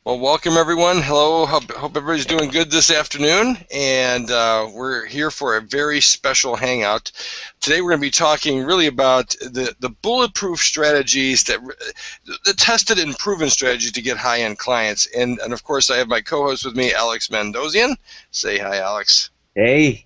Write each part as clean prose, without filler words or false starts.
Well, welcome everyone. Hello. Hope everybody's doing good this afternoon. And we're here for a very special hangout. Today we're going to be talking really about the bulletproof strategies, the tested and proven strategies to get high-end clients. And of course, I have my co-host with me, Alex Mandossian. Say hi, Alex. Hey.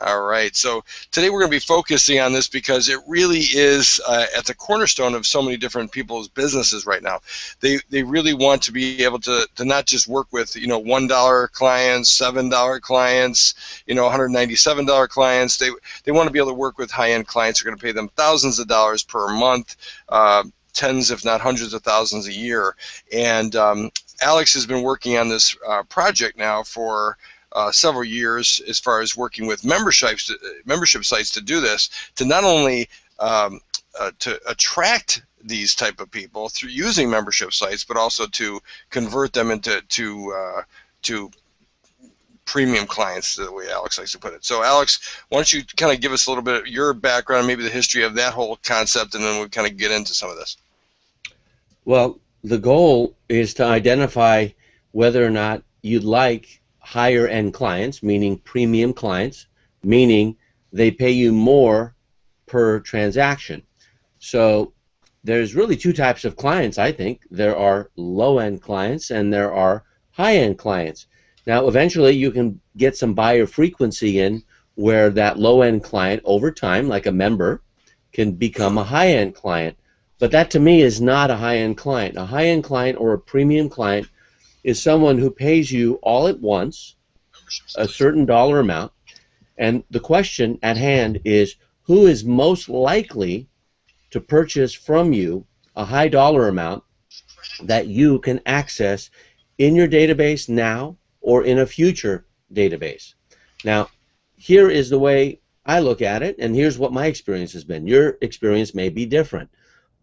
All right, so today we're going to be focusing on this because it really is at the cornerstone of so many different people's businesses right now. They really want to be able to not just work with $1 clients, $7 clients, $197 clients. They want to be able to work with high-end clients who are going to pay them thousands of dollars per month, tens if not hundreds of thousands a year. And Alex has been working on this project now for several years as far as working with membership sites to do this, to not only to attract these type of people through using membership sites, but also to convert them into premium clients, the way Alex likes to put it. So Alex, why don't you kind of give us a little bit of your background, maybe the history of that whole concept, and then we'll kind of get into some of this. Well, the goal is to identify whether or not you'd like higher end clients, meaning premium clients, meaning they pay you more per transaction. So there's really two types of clients, I think. There are low-end clients and there are high-end clients. Now, eventually you can get some buyer frequency in where that low-end client over time, like a member, can become a high-end client. But that to me is not a high-end client. A high-end client or a premium client is someone who pays you all at once a certain dollar amount, and the question at hand is who is most likely to purchase from you a high dollar amount that you can access in your database now or in a future database. Now, here is the way I look at it, and here's what my experience has been. Your experience may be different,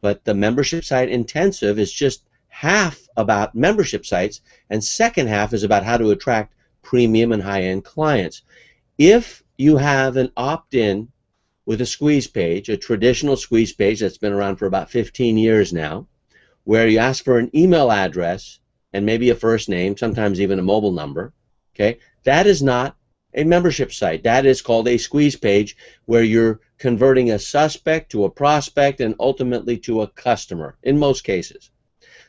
but the membership site intensive is just half about membership sites, and second half is about how to attract premium and high-end clients. If you have an opt-in with a squeeze page, a traditional squeeze page that's been around for about 15 years now, where you ask for an email address and maybe a first name, sometimes even a mobile number, okay, that is not a membership site. That is called a squeeze page, where you're converting a suspect to a prospect and ultimately to a customer in most cases.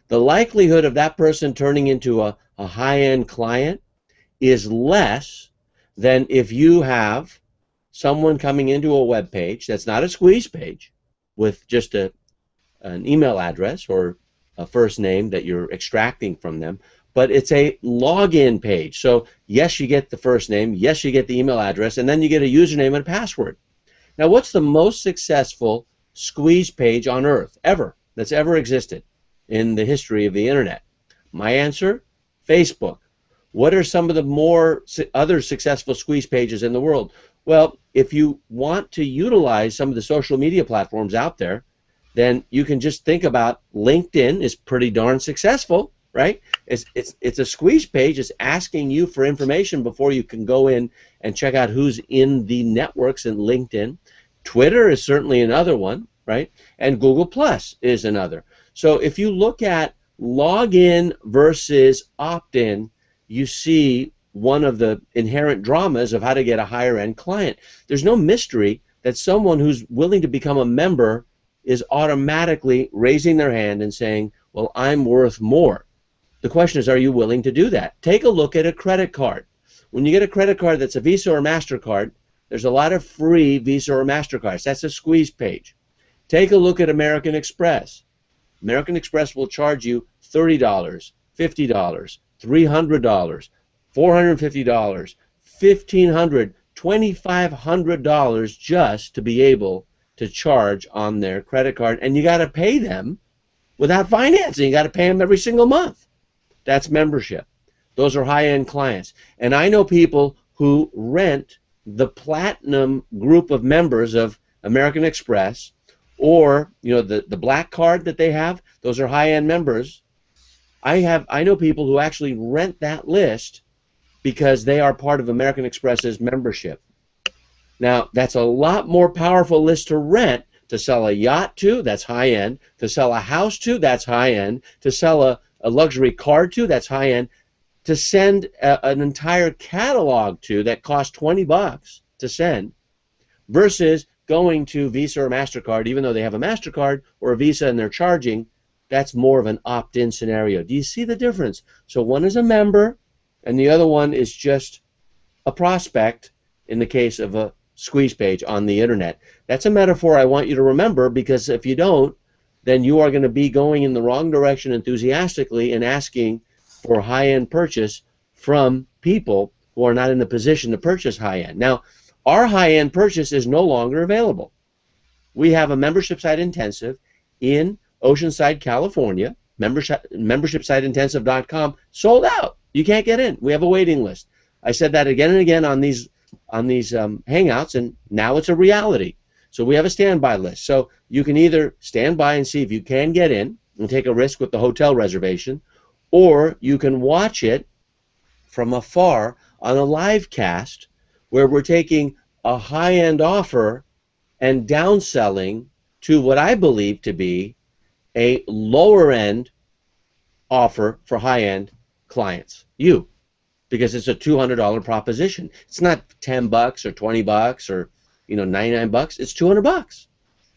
The likelihood of that person turning into a high-end client is less than if you have someone coming into a web page that's not a squeeze page with just an email address or a first name that you're extracting from them, but it's a login page. So yes, you get the first name, yes, you get the email address, and then you get a username and a password. Now, what's the most successful squeeze page on earth ever that's ever existed in the history of the internet? My answer, Facebook. What are some of the other successful squeeze pages in the world? Well, if you want to utilize some of the social media platforms out there, then you can just think about LinkedIn is pretty darn successful, right? It's a squeeze page. It's asking you for information before you can go in and check out who's in the networks in LinkedIn. Twitter is certainly another one, right? And Google Plus is another. So if you look at login versus opt-in, you see one of the inherent dramas of how to get a higher end client. There's no mystery that someone who's willing to become a member is automatically raising their hand and saying, well, I'm worth more. The question is, are you willing to do that? Take a look at a credit card. When you get a credit card that's a Visa or MasterCard, there's a lot of free Visa or MasterCards. That's a squeeze page. Take a look at American Express. American Express will charge you $30, $50, $300, $450, $1,500, $2,500 just to be able to charge on their credit card, and you got to pay them without financing. You got to pay them every single month. That's membership. Those are high-end clients, and I know people who rent the platinum group of members of American Express, or the black card that they have. Those are high-end members. I know people who actually rent that list because they are part of American Express's membership. Now, that's a lot more powerful list to rent. To sell a yacht to, that's high-end. To sell a house to, that's high-end. To sell a a luxury card to, that's high-end, to send an entire catalog to that costs $20 to send, versus going to Visa or MasterCard, even though they have a MasterCard or a Visa and they're charging, that's more of an opt-in scenario. Do you see the difference? So one is a member, and the other one is just a prospect in the case of a squeeze page on the internet. That's a metaphor I want you to remember, because if you don't, then you are going to be going in the wrong direction enthusiastically and asking for high-end purchase from people who are not in a position to purchase high-end. Now, our high-end purchase is no longer available. We have a membership site intensive in Oceanside, California. Membershipsiteintensive.com sold out. You can't get in. We have a waiting list. I said that again and again on these hangouts, and now it's a reality. So we have a standby list. So you can either stand by and see if you can get in and take a risk with the hotel reservation, or you can watch it from afar on a live cast where we're taking a high-end offer and downselling to what I believe to be a lower-end offer for high-end clients. You. Because it's a $200 proposition. It's not $10 or $20 or 99 bucks. It's $200.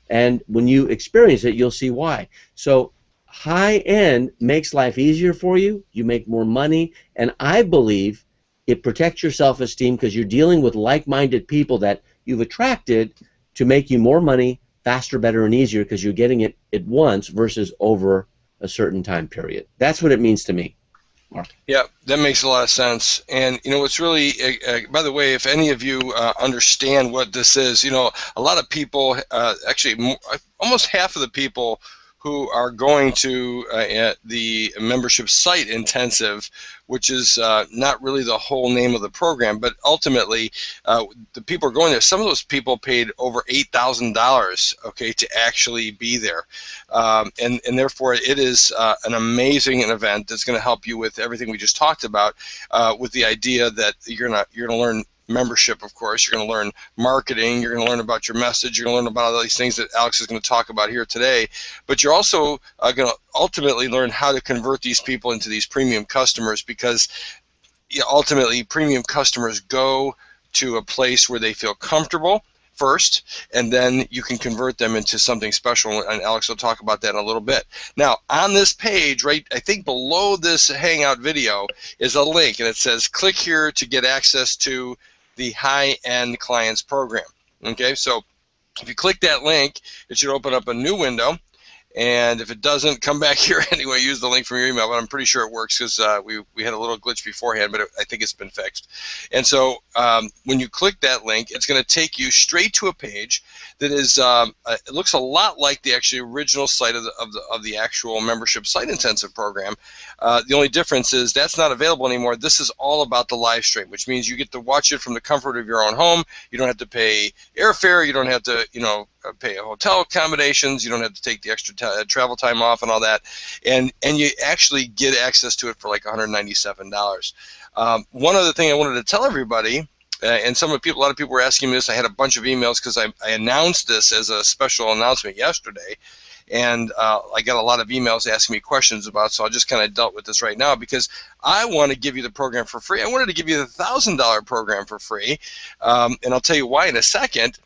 And when you experience it, you'll see why. So high end makes life easier for you. You make more money, and I believe it protects your self-esteem because you're dealing with like-minded people that you've attracted to make you more money faster, better, and easier because you're getting it at once versus over a certain time period. That's what it means to me. Mark. Yeah, that makes a lot of sense. And what's really, by the way, if any of you understand what this is, a lot of people, actually almost half of the people who are going to the membership site intensive, which is not really the whole name of the program, but ultimately the people are going there. Some of those people paid over $8,000, okay, to actually be there, and therefore it is an amazing event that's going to help you with everything we just talked about, with the idea that you're gonna learn membership, of course. You're going to learn marketing. You're going to learn about your message. You're going to learn about all these things that Alex is going to talk about here today. But you're also going to ultimately learn how to convert these people into these premium customers, because ultimately premium customers go to a place where they feel comfortable first, and then you can convert them into something special, and Alex will talk about that in a little bit. Now, on this page, right, I think below this Hangout video is a link, and it says, click here to get access to the high-end clients program. Okay, so if you click that link, it should open up a new window, and if it doesn't, come back here anyway, use the link from your email, but I'm pretty sure it works because we had a little glitch beforehand, but I think it's been fixed. And so when you click that link, it's going to take you straight to a page that is, it looks a lot like the actually original site of the actual membership site intensive program. The only difference is that's not available anymore. This is all about the live stream, which means you get to watch it from the comfort of your own home. You don't have to pay airfare. You don't have to, pay hotel accommodations. You don't have to take the extra travel time off and all that, and you actually get access to it for like $197. One other thing I wanted to tell everybody, and a lot of people were asking me this. I had a bunch of emails because I announced this as a special announcement yesterday, and I got a lot of emails asking me questions about it, so I just kind of dealt with this right now because I want to give you the program for free. I wanted to give you the $1,000 program for free, and I'll tell you why in a second.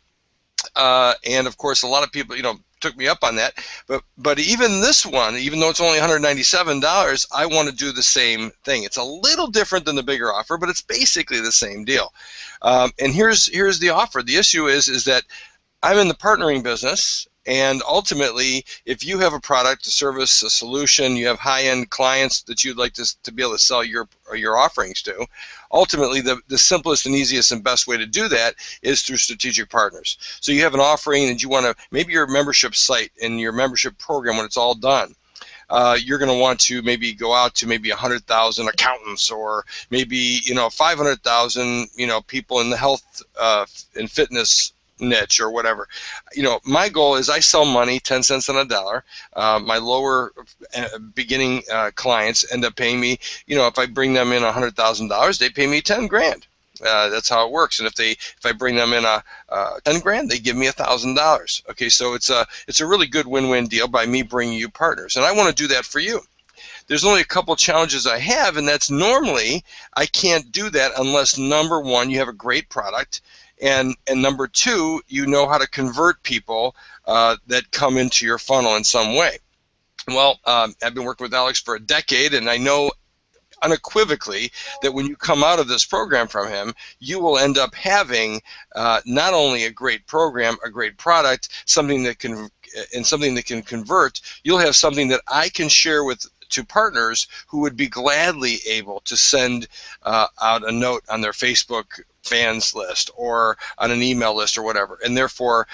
And of course, a lot of people, took me up on that. But even this one, even though it's only $197, I want to do the same thing. It's a little different than the bigger offer, but it's basically the same deal. And here's the offer. The issue is that I'm in the partnering business. And ultimately, if you have a product, a service, a solution, you have high-end clients that you'd like to be able to sell your offerings to, ultimately the simplest and easiest and best way to do that is through strategic partners. So you have an offering and you want to, maybe your membership site and your membership program, when it's all done, you're going to want to maybe go out to maybe 100,000 accountants, or maybe 500,000 people in the health and fitness niche or whatever. My goal is I sell money 10 cents on a dollar. My lower beginning clients end up paying me, if I bring them in $100,000, they pay me 10 grand. That's how it works. And if I bring them in 10 grand, they give me $1,000. Okay, so it's a really good win-win deal by me bringing you partners, and I want to do that for you. there's only a couple challenges I have, and that's normally I can't do that unless, number one, you have a great product, and number two, you know how to convert people that come into your funnel in some way. Well, I've been working with Alex for a decade, and I know unequivocally that when you come out of this program from him, you will end up having not only a great program, a great product, something that can convert. You'll have something that I can share to partners who would be gladly able to send out a note on their Facebook fans list or on an email list or whatever, and therefore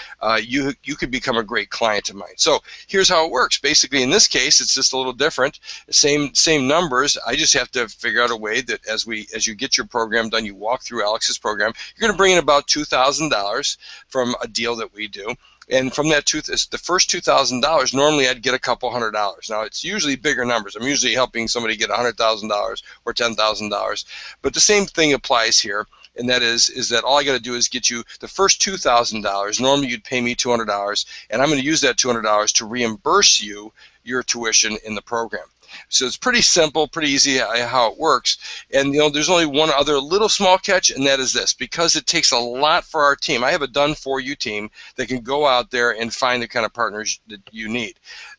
you could become a great client of mine. So here's how it works. Basically, in this case, it's just a little different. Same numbers. I just have to figure out a way that as you get your program done, you walk through Alex's program, you're going to bring in about $2,000 from a deal that we do. And from that the first $2,000, normally I'd get a couple $100. Now it's usually bigger numbers. I'm usually helping somebody get $100,000 or $10,000, but the same thing applies here. And that is that all I got to do is get you the first $2,000. Normally you'd pay me $200, and I'm going to use that $200 to reimburse you your tuition in the program. So it's pretty simple, pretty easy how it works. And there's only one other little small catch, and that is this: because it takes a lot for our team. I have a done-for-you team that can go out there and find the kind of partners that you need.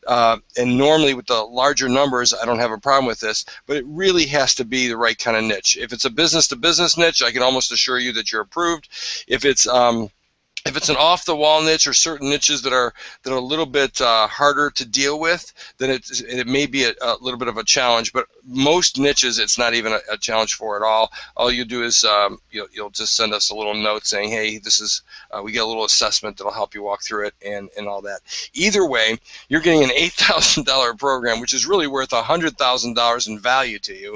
And normally with the larger numbers, I don't have a problem with this, but it really has to be the right kind of niche. If it's a business-to-business niche, I can almost assure you that you're approved. If it's an off-the-wall niche or certain niches that are a little bit harder to deal with, then it may be a little bit of a challenge. But most niches, it's not even a challenge for at all. All you do is you'll just send us a little note saying, hey, this is we get a little assessment that'll help you walk through it and all that. Either way, you're getting an $8,000 program, which is really worth $100,000 in value to you.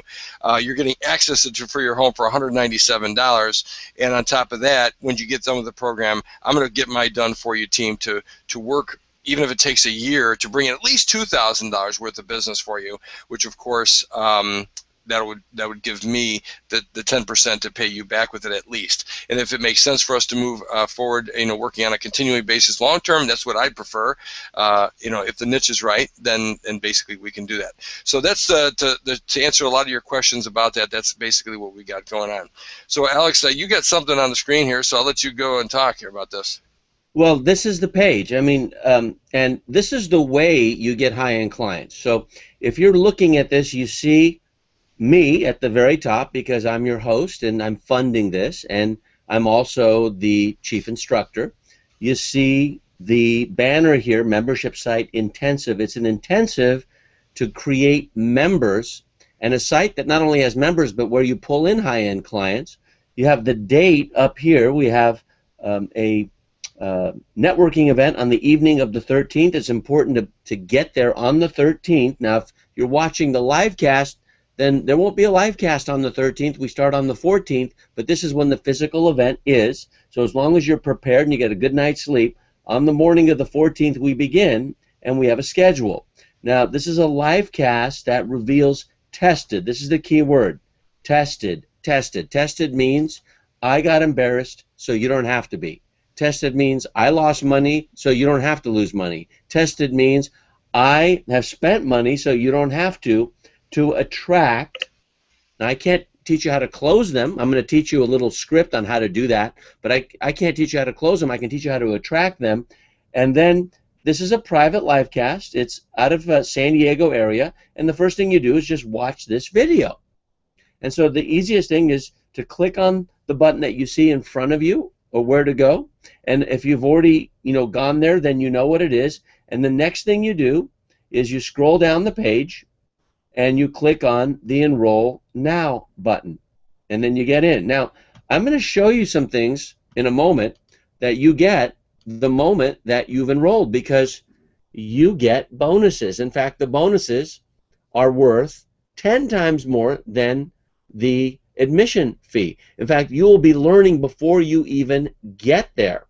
You're getting access for your home for $197, and on top of that, when you get done with the program, I'm going to get my done-for-you team to work, even if it takes a year, to bring in at least $2,000 worth of business for you, which of course that would give me the 10% to pay you back with it at least. And if it makes sense for us to move forward, working on a continuing basis long term, that's what I'd prefer. If the niche is right, then basically we can do that. So that's to answer a lot of your questions about that. That's basically what we got going on. So Alex, you got something on the screen here, so I'll let you go and talk here about this. Well, this is the page. I mean, and this is the way you get high-end clients. So if you're looking at this, you see me at the very top because I'm your host and I'm funding this, and I'm also the chief instructor. You see the banner here, membership site intensive. It's an intensive to create members, and a site that not only has members but where you pull in high-end clients. You have the date up here. We have a networking event on the evening of the 13th. It's important to get there on the 13th. Now, if you're watching the live cast, then there won't be a live cast on the 13th. We start on the 14th, but this is when the physical event is. So as long as you're prepared and you get a good night's sleep, on the morning of the 14th we begin, and we have a schedule. Now, this is a live cast that reveals tested. This is the key word, tested, tested. Tested means I got embarrassed, so you don't have to be. Tested means I lost money, so you don't have to lose money. Tested means I have spent money, so you don't have to attract. Now, I can't teach you how to close them. I'm going to teach you a little script on how to do that, but I can't teach you how to close them. I can teach you how to attract them. And then this is a private live cast. It's out of San Diego area, and the first thing you do is just watch this video. And so the easiest thing is to click on the button that you see in front of you or where to go. And if you've already gone there, then you know what it is. And the next thing you do is you scroll down the page and you click on the Enroll Now button, and then you get in. Now, I'm going to show you some things in a moment that you get the moment that you've enrolled, because you get bonuses. In fact, the bonuses are worth 10 times more than the admission fee. In fact, you will be learning before you even get there.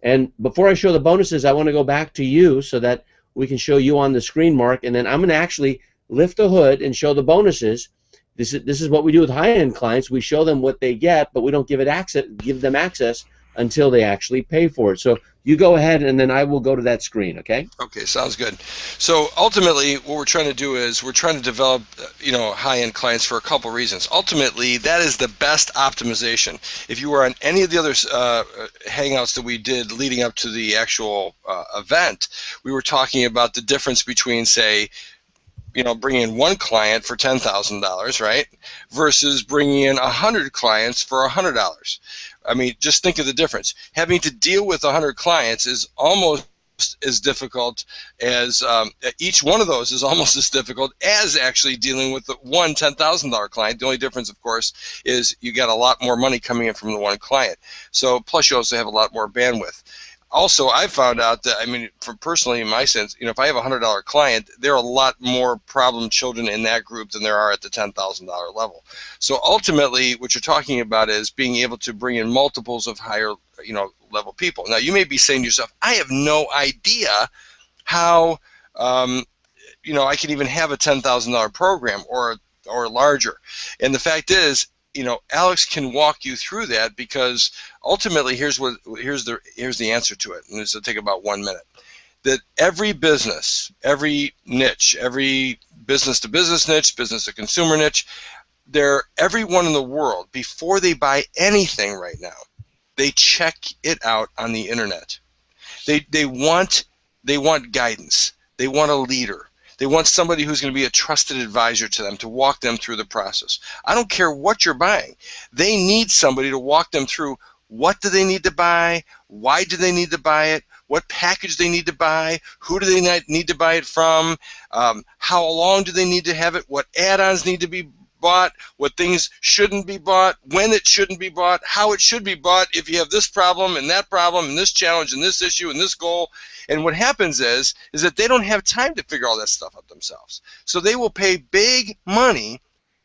And before I show the bonuses, I want to go back to you so that we can show you on the screen, Mark, and then I'm going to actually lift the hood and show the bonuses. This is what we do with high-end clients. We show them what they get, but we don't give them access until they actually pay for it. So you go ahead, and then I will go to that screen, okay? Okay, sounds good. So ultimately, what we're trying to do is we're trying to develop, high-end clients for a couple reasons. Ultimately, that is the best optimization. If you were on any of the other hangouts that we did leading up to the actual event, we were talking about the difference between, say, bringing in one client for $10,000, right, versus bringing in 100 clients for $100. I mean, just think of the difference. Having to deal with 100 clients is almost as difficult as each one of those is almost as difficult as actually dealing with the one $10,000 client. The only difference, of course, is you got a lot more money coming in from the one client. So plus you also have a lot more bandwidth. Also, I found out that, I mean, personally, in my sense, if I have a $100 client, there are a lot more problem children in that group than there are at the $10,000 level. So ultimately, what you're talking about is being able to bring in multiples of higher, level people. Now, you may be saying to yourself, I have no idea how, I can even have a $10,000 program or larger. And the fact is, Alex can walk you through that, because ultimately here's the answer to it, and this will take about 1 minute. That every business, every niche, every business-to-business niche, business-to-consumer niche, everyone in the world, before they buy anything right now, they check it out on the internet. They want guidance. They want a leader. They want somebody who's going to be a trusted advisor to them, to walk them through the process. I don't care what you're buying. They need somebody to walk them through what do they need to buy, why do they need to buy it, what package they need to buy, who do they need to buy it from, how long do they need to have it, what add-ons need to be bought, what things shouldn't be bought, when it shouldn't be bought, how it should be bought if you have this problem and that problem and this challenge and this issue and this goal. And what happens is that they don't have time to figure all that stuff out themselves. So they will pay big money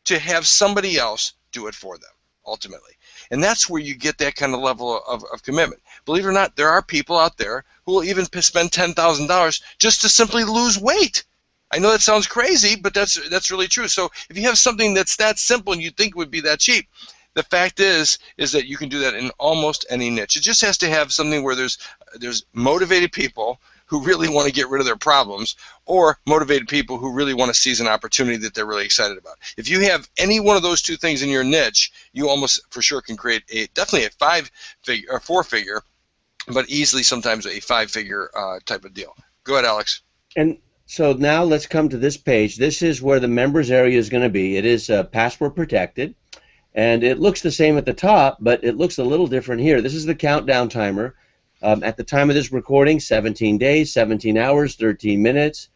to have somebody else do it for them, ultimately. And that's where you get that kind of level of commitment. Believe it or not, there are people out there who will even spend $10,000 just to simply lose weight. I know that sounds crazy, but that's really true. So if you have something that's that simple and you think would be that cheap, the fact is that you can do that in almost any niche. It just has to have something where there's motivated people who really want to get rid of their problems, or motivated people who really want to seize an opportunity that they're really excited about. If you have any one of those two things in your niche, you almost for sure can create definitely a 5-figure or 4-figure, but easily sometimes a 5-figure type of deal. Go ahead, Alex. And so now let's come to this page. This is where the members area is going to be. It is password protected, and it looks the same at the top, but it looks a little different here. This is the countdown timer. At the time of this recording, 17 days, 17 hours, 13 minutes,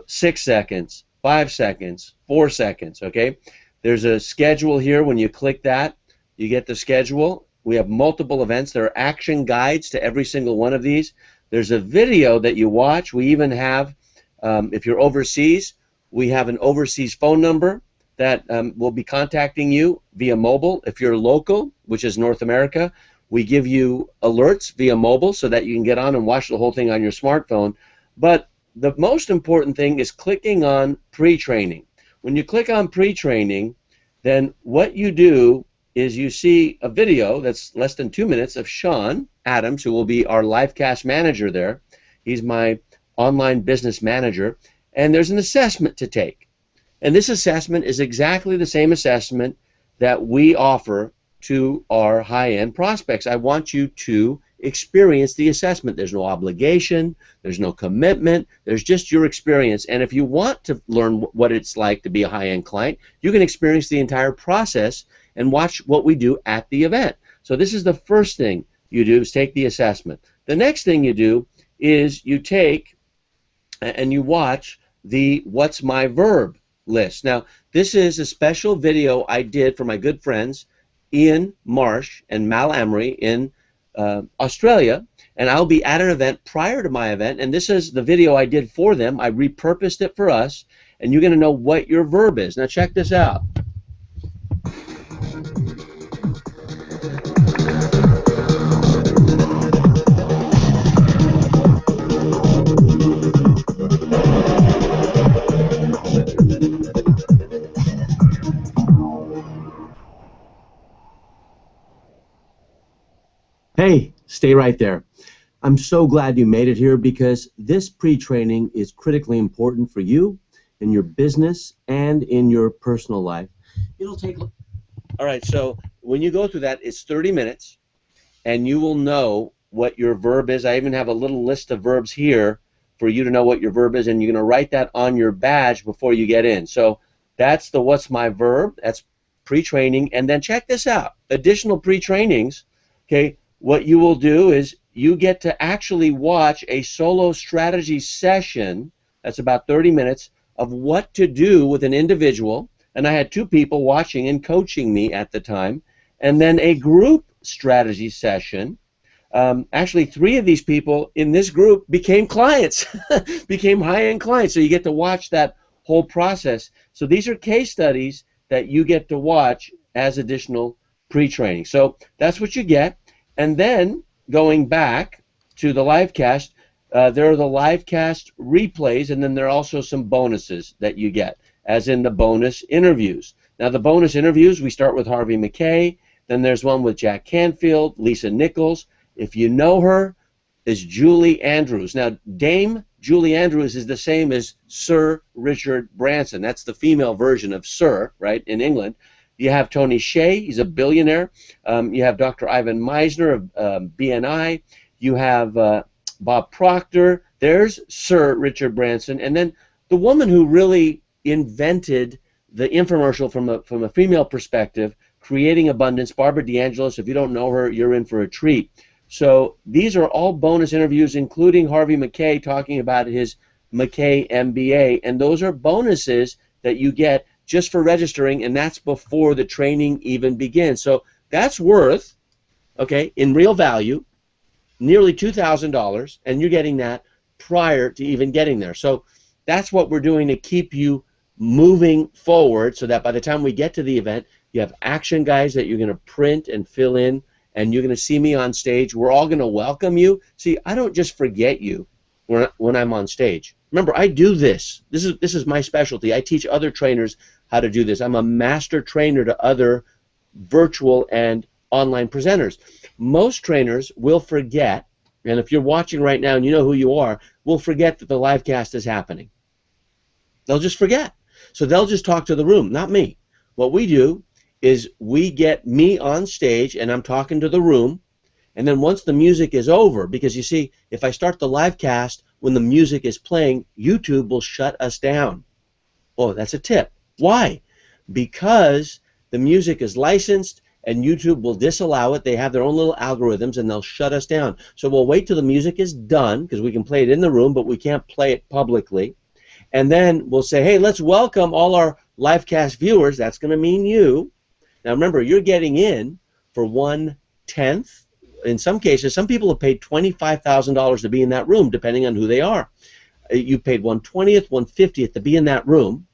6 seconds, 5 seconds, 4 seconds, okay? There's a schedule here. When you click that, you get the schedule. We have multiple events. There are action guides to every single one of these. There's a video that you watch. We even have, if you're overseas, we have an overseas phone number that will be contacting you via mobile. If you're local, which is North America, we give you alerts via mobile so that you can get on and watch the whole thing on your smartphone. But the most important thing is clicking on pre-training. When you click on pre-training, then what you do is you see a video that's less than 2 minutes of Sean Adams, who will be our livecast manager there. He's my online business manager. And there's an assessment to take. And this assessment is exactly the same assessment that we offer to our high-end prospects. I want you to experience the assessment. There's no obligation, there's no commitment, there's just your experience. And if you want to learn what it's like to be a high-end client, you can experience the entire process and watch what we do at the event. So this is the first thing you do, is take the assessment. The next thing you do is you take and you watch the What's My Verb list. Now, this is a special video I did for my good friends Ian Marsh and Mal Emery in Australia, and I'll be at an event prior to my event, and this is the video I did for them. I repurposed it for us, and you're going to know what your verb is. Now check this out. Hey, stay right there. I'm so glad you made it here because this pre-training is critically important for you in your business and in your personal life. It'll take, all right, so when you go through that, it's 30 minutes, and you will know what your verb is. I even have a little list of verbs here for you to know what your verb is, and you're going to write that on your badge before you get in. So that's the what's my verb, that's pre-training, and then check this out. Additional pre-trainings, okay, what you will do is you get to actually watch a solo strategy session, that's about 30 minutes, of what to do with an individual, and I had 2 people watching and coaching me at the time, and then a group strategy session. Actually, 3 of these people in this group became clients, became high-end clients, so you get to watch that whole process. So these are case studies that you get to watch as additional pre-training. So that's what you get. And then going back to the live cast, there are the live cast replays, and then there are also some bonuses that you get, as in the bonus interviews. Now the bonus interviews, we start with Harvey Mackay, then there's one with Jack Canfield, Lisa Nichols. If you know her, is Julie Andrews. Now Dame Julie Andrews is the same as Sir Richard Branson. That's the female version of Sir, right, in England. You have Tony Hsieh, he's a billionaire. You have Dr. Ivan Meisner of BNI. You have Bob Proctor. There's Sir Richard Branson. And then the woman who really invented the infomercial from a female perspective, creating abundance, Barbara DeAngelis. If you don't know her, you're in for a treat. So these are all bonus interviews, including Harvey Mackay talking about his Mackay MBA, and those are bonuses that you get just for registering, and that's before the training even begins. So that's worth, okay, in real value, nearly $2,000, and you're getting that prior to even getting there. So that's what we're doing to keep you moving forward, so that by the time we get to the event, you have action guides that you're going to print and fill in, and you're going to see me on stage. We're all going to welcome you. See, I don't just forget you when I'm on stage. Remember, I do this. This is my specialty. I teach other trainers how to do this. I'm a master trainer to other virtual and online presenters. Most trainers will forget, and if you're watching right now and you know who you are, will forget that the live cast is happening. They'll just forget. So they'll just talk to the room, not me. What we do is we get me on stage and I'm talking to the room, and then once the music is over, because you see, if I start the live cast when the music is playing, YouTube will shut us down. Oh, that's a tip. Why? Because the music is licensed and YouTube will disallow it. They have their own little algorithms and they'll shut us down. So we'll wait till the music is done, because we can play it in the room, but we can't play it publicly. And then we'll say, hey, let's welcome all our live cast viewers. That's going to mean you. Now remember, you're getting in for 1/10. In some cases, some people have paid $25,000 to be in that room, depending on who they are. You paid 1/20th, 1/50th to be in that room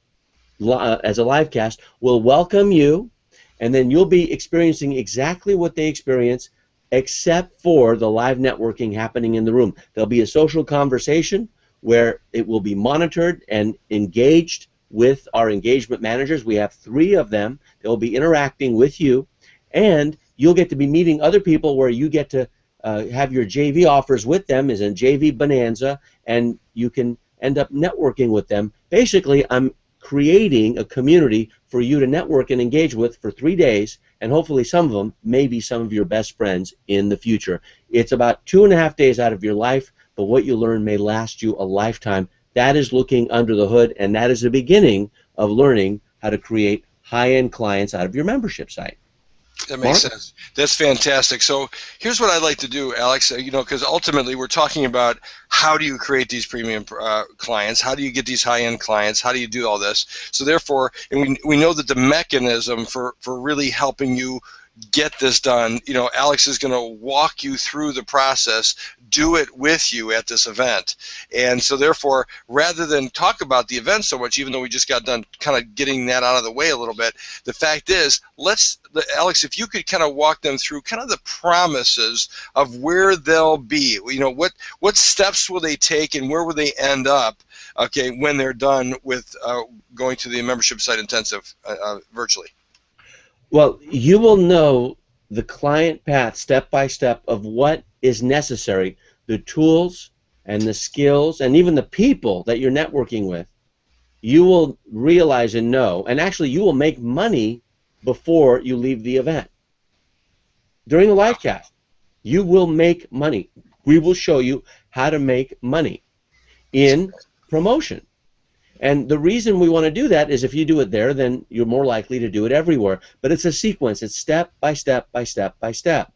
as a live cast. We'll welcome you, and then you'll be experiencing exactly what they experience, except for the live networking happening in the room. There'll be a social conversation where it will be monitored and engaged with our engagement managers. We have 3 of them. They'll be interacting with you, and you'll get to be meeting other people where you get to have your JV offers with them, is a JV bonanza, and you can end up networking with them. Basically, I'm creating a community for you to network and engage with for 3 days, and hopefully some of them may be some of your best friends in the future. It's about 2.5 days out of your life, but what you learn may last you a lifetime. That is looking under the hood, and that is the beginning of learning how to create high-end clients out of your membership site. That makes sense. That's fantastic. So here's what I'd like to do, Alex, because ultimately we're talking about how do you create these premium clients, how do you get these high-end clients, how do you do all this. So therefore, and we know that the mechanism for really helping you get this done, Alex is going to walk you through the process, do it with you at this event. And so therefore, rather than talk about the event so much, even though we just got done kind of getting that out of the way a little bit, the fact is, Alex, if you could kind of walk them through kind of the promises of where they'll be, what steps will they take and where will they end up, okay, when they're done with going to the membership site intensive virtually. Well, you will know the client path step by step of what is necessary, the tools and the skills and even the people that you're networking with, you will realize and know, and actually you will make money before you leave the event. During the live cast, you will make money. We will show you how to make money in promotion. And the reason we want to do that is if you do it there, then you're more likely to do it everywhere. But it's a sequence. It's step by step by step by step.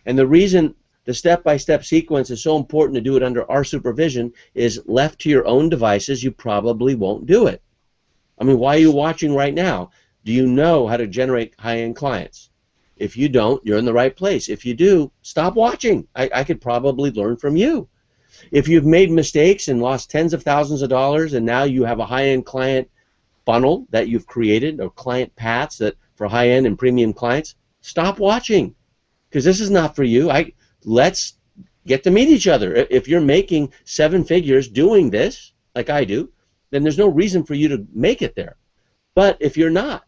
And the reason the step-by-step sequence is so important to do it under our supervision is left to your own devices, you probably won't do it. I mean, why are you watching right now? Do you know how to generate high-end clients? If you don't, you're in the right place. If you do, stop watching. I could probably learn from you. If you've made mistakes and lost tens of thousands of dollars and now you have a high-end client funnel that you've created or client paths that for high-end and premium clients, stop watching because this is not for you. Let's get to meet each other. If you're making 7 figures doing this, like I do, then there's no reason for you to make it there. But if you're not,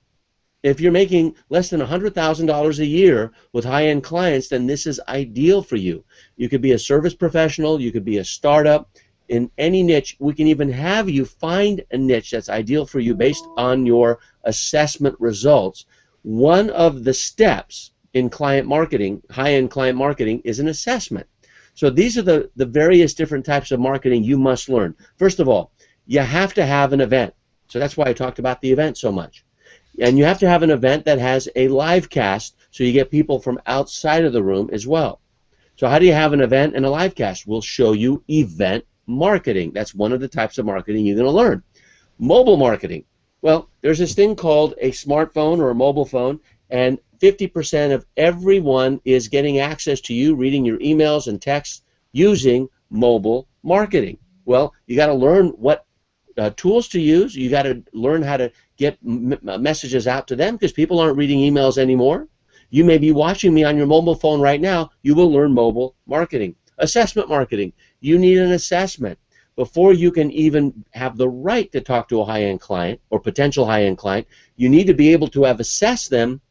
if you're making less than $100,000 a year with high-end clients, then this is ideal for you. You could be a service professional, you could be a startup, in any niche. We can even have you find a niche that's ideal for you based on your assessment results. One of the steps in client marketing, high-end client marketing, is an assessment. So these are the various different types of marketing you must learn. First of all, you have to have an event. So that's why I talked about the event so much. And you have to have an event that has a live cast so you get people from outside of the room as well. So how do you have an event and a live cast? We'll show you event marketing. That's one of the types of marketing you're going to learn. Mobile marketing. Well, there's this thing called a smartphone or a mobile phone, and 50% of everyone is getting access to you, reading your emails and texts using mobile marketing. Well, you got to learn what tools to use. You got to learn how to get messages out to them because people aren't reading emails anymore. You may be watching me on your mobile phone right now. You will learn mobile marketing. Assessment marketing. You need an assessment. Before you can even have the right to talk to a high-end client or potential high-end client, you need to be able to have assessed them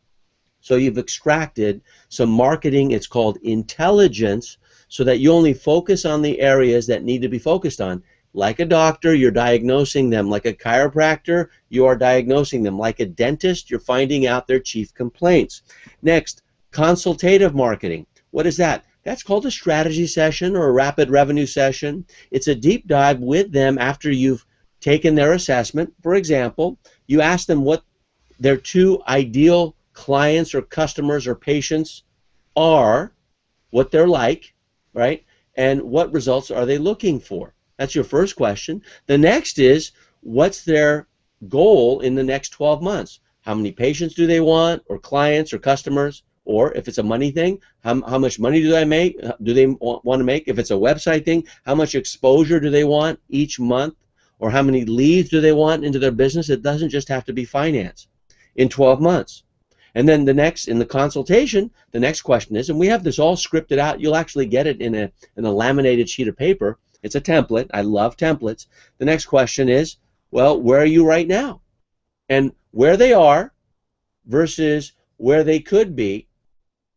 so you've extracted some marketing, it's called intelligence, so that you only focus on the areas that need to be focused on. Like a doctor, you're diagnosing them. Like a chiropractor, you are diagnosing them. Like a dentist, you're finding out their chief complaints. Next, consultative marketing. What is that? That's called a strategy session or a rapid revenue session. It's a deep dive with them after you've taken their assessment. For example, you ask them what their 2 ideal clients or customers or patients are, what they're like, right? And what results are they looking for? That's your first question. The next is, what's their goal in the next 12 months? How many patients do they want, or clients or customers? Or if it's a money thing, how much money do they make? Do they want to make? If it's a website thing, how much exposure do they want each month? Or how many leads do they want into their business? It doesn't just have to be finance in 12 months. And then the next, in the consultation, the next question is, and we have this all scripted out. You'll actually get it in a laminated sheet of paper. It's a template. I love templates. The next question is, well, where are you right now? And where they are versus where they could be,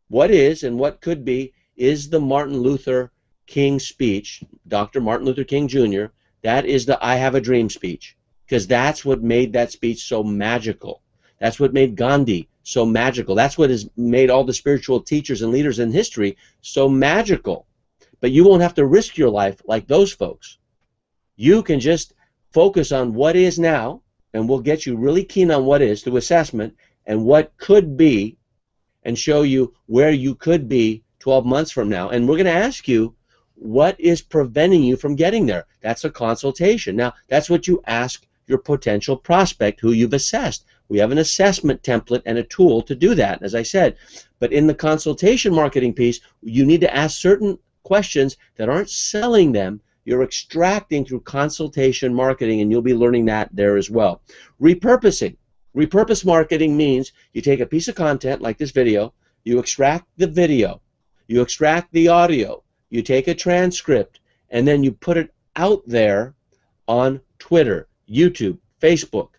what is and what could be, is the Martin Luther King speech, Dr. Martin Luther King Jr., that is the I Have a Dream speech, because that's what made that speech so magical. That's what made Gandhi so magical. That's what has made all the spiritual teachers and leaders in history so magical. But you won't have to risk your life like those folks. You can just focus on what is now, and we'll get you really keen on what is through assessment and what could be, and show you where you could be 12 months from now. And we're going to ask you, what is preventing you from getting there? That's a consultation. Now, that's what you ask your potential prospect who you've assessed. We have an assessment template and a tool to do that, as I said. But in the consultation marketing piece, you need to ask certain questions that aren't selling them. You're extracting through consultation marketing, and you'll be learning that there as well. Repurposing. Repurpose marketing means you take a piece of content like this video, you extract the video, you extract the audio, you take a transcript, and then you put it out there on Twitter, YouTube, Facebook,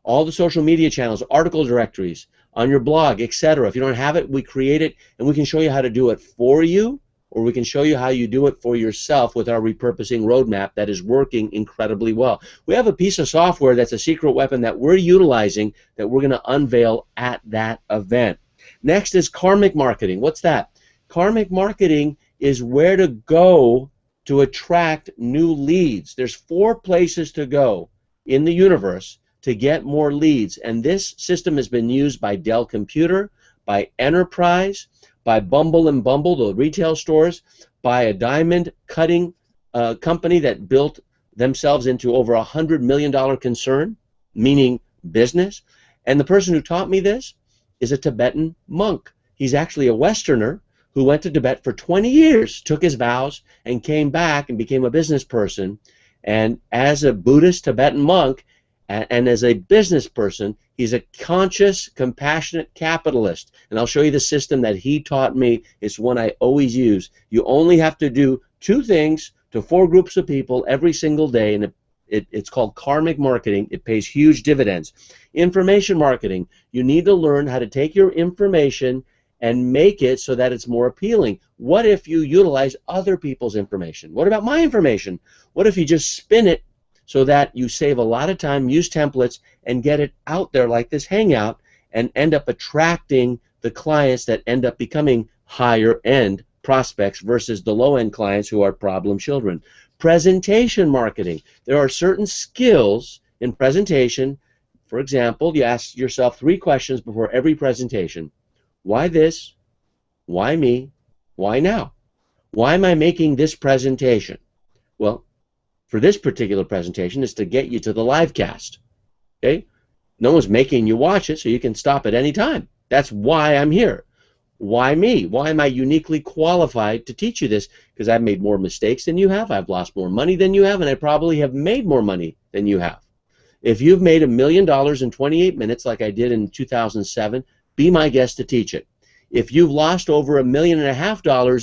all the social media channels, article directories, on your blog, etc. If you don't have it, we create it, and we can show you how to do it for you, or we can show you how you do it for yourself with our repurposing roadmap that is working incredibly well. We have a piece of software that's a secret weapon that we're utilizing that we're going to unveil at that event. Next is karmic marketing. What's that? Karmic marketing is where to go to attract new leads. There's 4 places to go in the universe to get more leads, and this system has been used by Dell Computer, by Enterprise, by Bumble and Bumble, the retail stores, by a diamond cutting company that built themselves into over $100 million concern, meaning business. And the person who taught me this is a Tibetan monk. He's actually a Westerner who went to Tibet for 20 years, took his vows, and came back and became a business person. And as a Buddhist Tibetan monk, and as a business person, he's a conscious, compassionate capitalist. And I'll show you the system that he taught me. It's one I always use. You only have to do 2 things to 4 groups of people every single day, and it's called karmic marketing. It pays huge dividends. Information marketing. You need to learn how to take your information and make it so that it's more appealing. What if you utilize other people's information? What about my information? What if you just spin it so that you save a lot of time, use templates, and get it out there like this hangout and end up attracting the clients that end up becoming higher-end prospects versus the low-end clients who are problem children. Presentation marketing. There are certain skills in presentation. For example, you ask yourself 3 questions before every presentation. Why this? Why me? Why now? Why am I making this presentation? Well, for this particular presentation is to get you to the live cast. Okay? No one's making you watch it, so you can stop at any time. That's why I'm here. Why me? Why am I uniquely qualified to teach you this? Because I've made more mistakes than you have, I've lost more money than you have, and I probably have made more money than you have. If you've made $1 million in 28 minutes like I did in 2007, be my guest to teach it. If you've lost over $1.5 million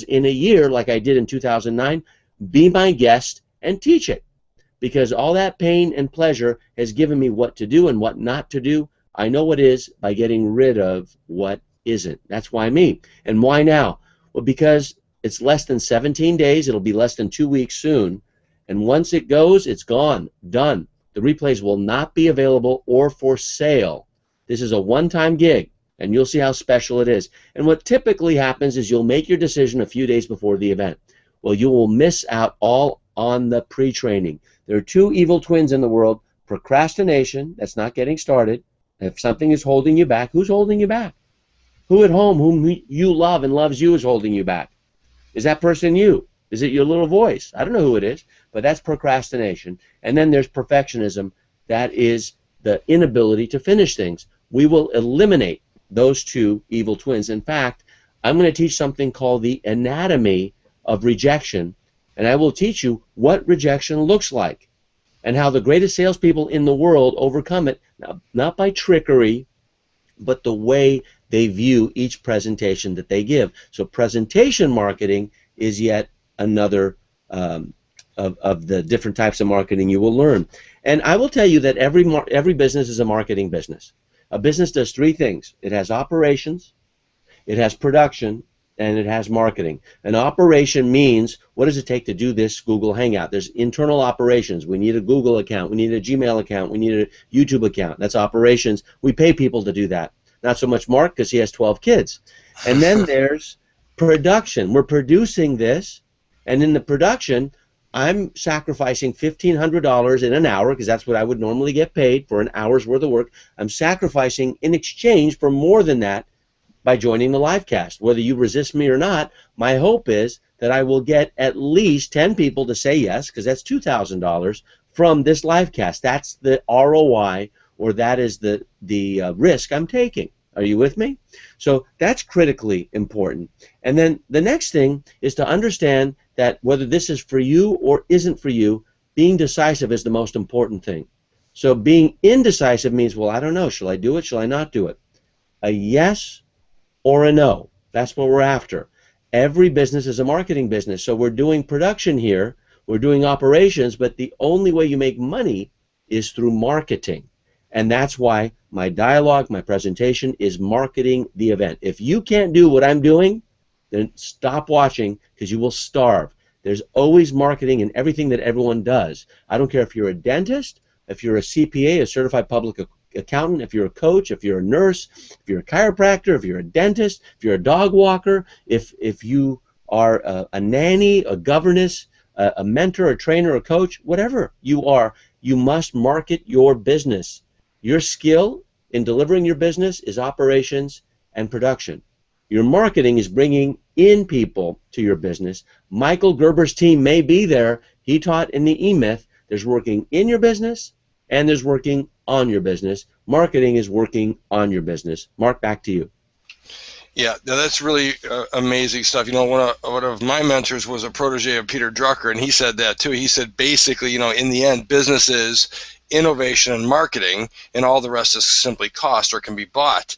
in a year like I did in 2009, be my guest and teach it. Because all that pain and pleasure has given me what to do and what not to do. I know what is by getting rid of what isn't. That's why me. And why now? Well, because it's less than 17 days. It'll be less than 2 weeks soon. And once it goes, it's gone. Done. The replays will not be available or for sale. This is a one-time gig, and you'll see how special it is. And what typically happens is you'll make your decision a few days before the event. Well, you will miss out all on the pre-training. There are 2 evil twins in the world. Procrastination, that's not getting started. If something is holding you back, who's holding you back? Who at home whom you love and loves you is holding you back? Is that person you? Is it your little voice? I don't know who it is, but that's procrastination. And then there's perfectionism. That is the inability to finish things. We will eliminate those 2 evil twins. In fact, I'm going to teach something called the anatomy of rejection, and I will teach you what rejection looks like and how the greatest salespeople in the world overcome it, not by trickery, but the way they view each presentation that they give. So presentation marketing is yet another of the different types of marketing you will learn. And I will tell you that every business is a marketing business. A business does 3 things. It has operations, it has production, and it has marketing. An operation means, what does it take to do this Google Hangout? There's internal operations. We need a Google account. We need a Gmail account. We need a YouTube account. That's operations. We pay people to do that. Not so much Mark because he has 12 kids. And then there's production. We're producing this, and in the production, I'm sacrificing $1,500 in an hour because that's what I would normally get paid for an hour's worth of work. I'm sacrificing in exchange for more than that by joining the live cast. Whether you resist me or not, my hope is that I will get at least 10 people to say yes, because that's $2,000 from this live cast. That's the ROI, or that is the risk I'm taking. Are you with me? So that's critically important. And then the next thing is to understand that whether this is for you or isn't for you, being decisive is the most important thing. So being indecisive means, well, I don't know. Shall I do it? Shall I not do it? A yes or a no. That's what we're after. Every business is a marketing business. So we're doing production here. We're doing operations, but the only way you make money is through marketing. And that's why my dialogue, my presentation is marketing the event. If you can't do what I'm doing, then stop watching, because you will starve. There's always marketing in everything that everyone does. I don't care if you're a dentist, if you're a CPA, a certified public accountant, if you're a coach, if you're a nurse, if you're a chiropractor, if you're a dentist, if you're a dog walker, if you are a nanny, a governess, a mentor, a trainer, a coach, whatever you are, you must market your business. Your skill in delivering your business is operations and production. Your marketing is bringing in people to your business. Michael Gerber's team may be there. He taught in the E-Myth, there's working in your business and there's working on your business. Marketing is working on your business. Mark, back to you. Yeah, that's really amazing stuff. You know, one of my mentors was a protege of Peter Drucker, and he said that too. He said basically, you know, in the end, business is innovation and marketing, and all the rest is simply cost, or can be bought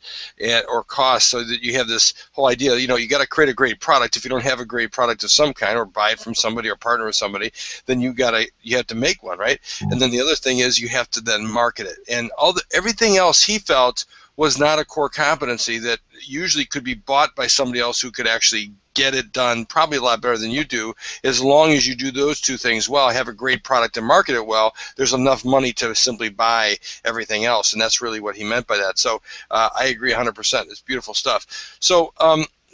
or cost. So that you have this whole idea, you know, you got to create a great product. If you don't have a great product of some kind, or buy it from somebody or partner with somebody, then you have to make one, right? And then the other thing is you have to then market it, and everything else he felt was not a core competency that usually could be bought by somebody else who could actually get it done probably a lot better than you do. As long as you do those two things well, have a great product and market it well, there's enough money to simply buy everything else, and that's really what he meant by that. So I agree 100%. It's beautiful stuff.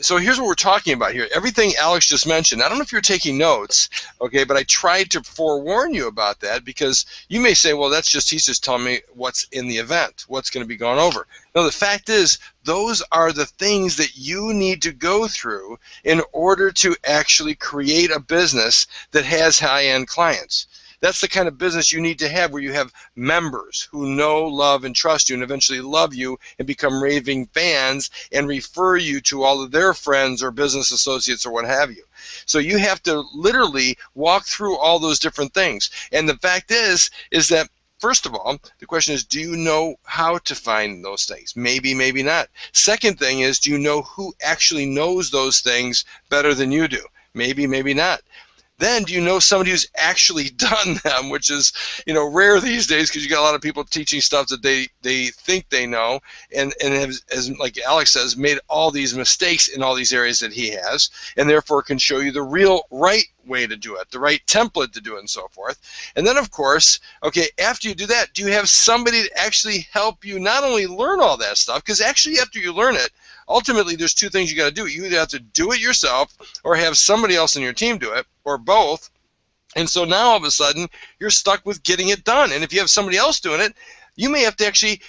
So here's what we're talking about here. Everything Alex just mentioned, I don't know if you're taking notes, okay, but I tried to forewarn you about that, because you may say, well, he's just telling me what's in the event, what's going to be gone over. No, the fact is, those are the things that you need to go through in order to actually create a business that has high-end clients. That's the kind of business you need to have, where you have members who know, love, and trust you, and eventually love you and become raving fans and refer you to all of their friends or business associates or what have you. So you have to literally walk through all those different things. And the fact is that, first of all, the question is, do you know how to find those things? Maybe, maybe not. Second thing is, do you know who actually knows those things better than you do? Maybe, maybe not. Then, do you know somebody who's actually done them, which is, you know, rare these days, because you got a lot of people teaching stuff that they think they know, and have, as like Alex says, made all these mistakes in all these areas that he has, and therefore can show you the real right way to do it, the right template to do it, and so forth. And then, of course, okay, after you do that, do you have somebody to actually help you not only learn all that stuff, because actually after you learn it, ultimately there's two things you got to do. You either have to do it yourself or have somebody else in your team do it, or both. And so now all of a sudden you're stuck with getting it done. And if you have somebody else doing it, you may have to actually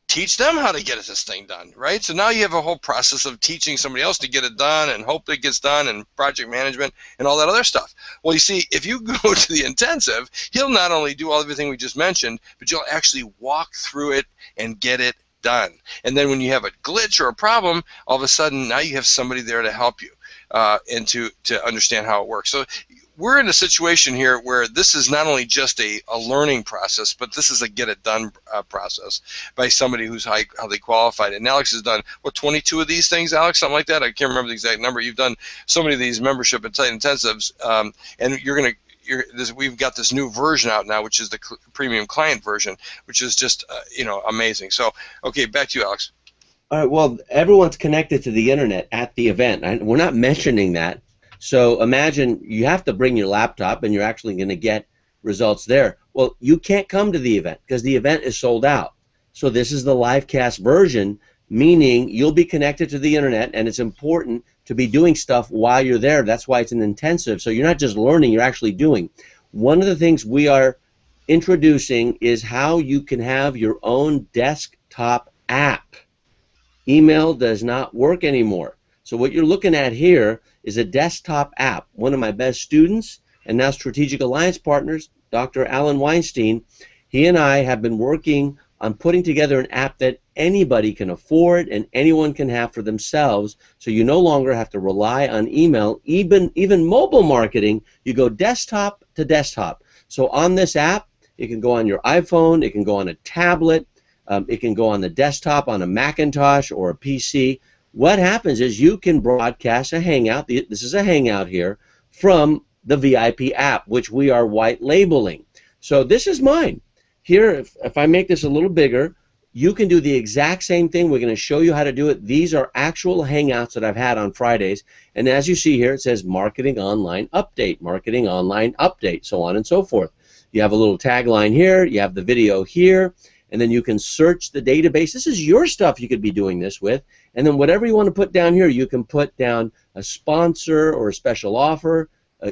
teach them how to get this thing done, right? So now you have a whole process of teaching somebody else to get it done and hope that it gets done, and project management and all that other stuff. Well, you see, if you go to the intensive, he'll not only do everything we just mentioned, but you'll actually walk through it and get it done. And then when you have a glitch or a problem, all of a sudden now you have somebody there to help you and to understand how it works. So we're in a situation here where this is not only just a learning process, but this is a get-it-done process by somebody who's highly qualified. And Alex has done, what, 22 of these things, Alex? Something like that? I can't remember the exact number. You've done so many of these membership and intensives, and we've got this new version out now, which is the premium client version, which is just amazing. So, okay, back to you, Alex. All right, well, everyone's connected to the internet at the event. We're not mentioning that. So imagine you have to bring your laptop and you're actually going to get results there. Well, you can't come to the event because the event is sold out. So this is the live cast version, meaning you'll be connected to the internet, and it's important to be doing stuff while you're there. That's why it's an intensive. So you're not just learning, you're actually doing. One of the things we are introducing is how you can have your own desktop app. Email does not work anymore. So what you're looking at here is a desktop app. One of my best students and now strategic alliance partners, Dr. Alan Weinstein, he and I have been working on putting together an app that anybody can afford and anyone can have for themselves, so you no longer have to rely on email. Even mobile marketing, you go desktop to desktop. So on this app, it can go on your iPhone, it can go on a tablet, it can go on the desktop on a Macintosh or a PC. What happens is you can broadcast a hangout, this is a hangout here, from the VIP app, which we are white labeling. So this is mine. here, if I make this a little bigger, you can do the exact same thing. We're going to show you how to do it. These are actual Hangouts that I've had on Fridays. And as you see here, it says Marketing Online Update, Marketing Online Update, so on and so forth. You have a little tagline here. You have the video here. And then you can search the database. This is your stuff you could be doing this with. And then whatever you want to put down here, you can put down a sponsor or a special offer,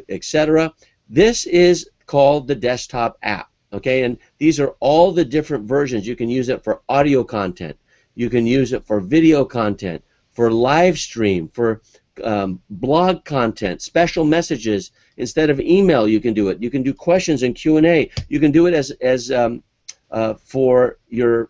etc. This is called the desktop app. Okay, and these are all the different versions. You can use it for audio content. You can use it for video content, for live stream, for blog content, special messages. Instead of email, you can do it. You can do questions and Q&A. You can do it as for your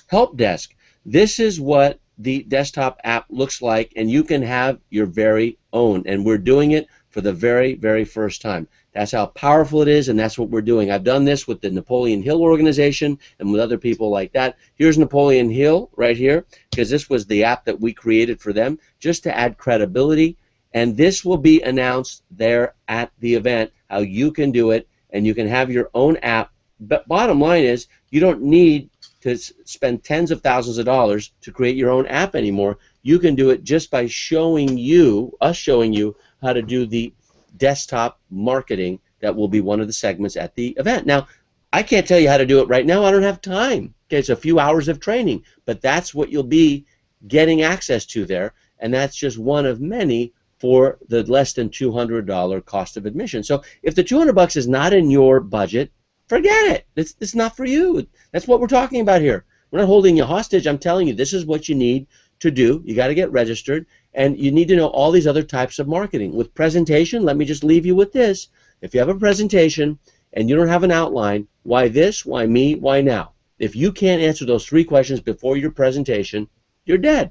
help desk. This is what the desktop app looks like, and you can have your very own. And we're doing it for the very, very first time. That's how powerful it is, and that's what we're doing. I've done this with the Napoleon Hill organization and with other people like that. Here's Napoleon Hill right here, because this was the app that we created for them just to add credibility, and this will be announced there at the event, how you can do it, and you can have your own app. But bottom line is, you don't need to spend tens of thousands of dollars to create your own app anymore. You can do it just by showing you, us showing you, how to do the desktop marketing that will be one of the segments at the event. Now, I can't tell you how to do it right now. I don't have time. Okay, it's a few hours of training, but that's what you'll be getting access to there, and that's just one of many for the less than $200 cost of admission. So if the $200 is not in your budget, forget it. It's not for you. That's what we're talking about here. We're not holding you hostage. I'm telling you, this is what you need to do. You got to get registered, and you need to know all these other types of marketing. With presentation, let me just leave you with this. If you have a presentation and you don't have an outline, why this, why me, why now? If you can't answer those 3 questions before your presentation, you're dead.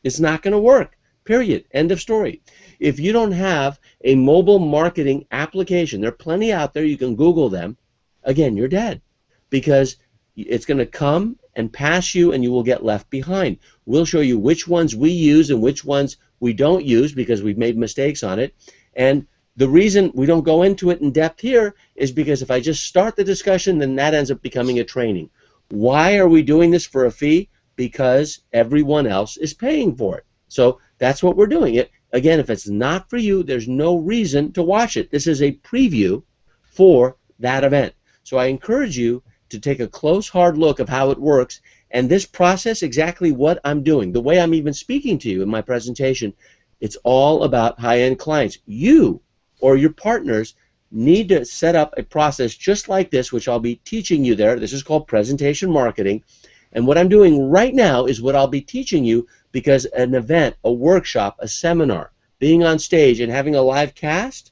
It's not going to work, period. End of story. If you don't have a mobile marketing application, there are plenty out there, you can Google them, again, you're dead, because it's going to come and pass you, and you will get left behind. We'll show you which ones we use and which ones we don't use because we've made mistakes on it. And the reason we don't go into it in depth here is because if I just start the discussion, then that ends up becoming a training. Why are we doing this for a fee? Because everyone else is paying for it. So that's what we're doing. It again, if it's not for you, there's no reason to watch it. This is a preview for that event. So I encourage you to take a close, hard look of how it works, and this process, exactly what I'm doing, the way I'm even speaking to you in my presentation, it's all about high-end clients. You or your partners need to set up a process just like this, which I'll be teaching you there. This is called presentation marketing, and what I'm doing right now is what I'll be teaching you, because an event, a workshop, a seminar, being on stage and having a live cast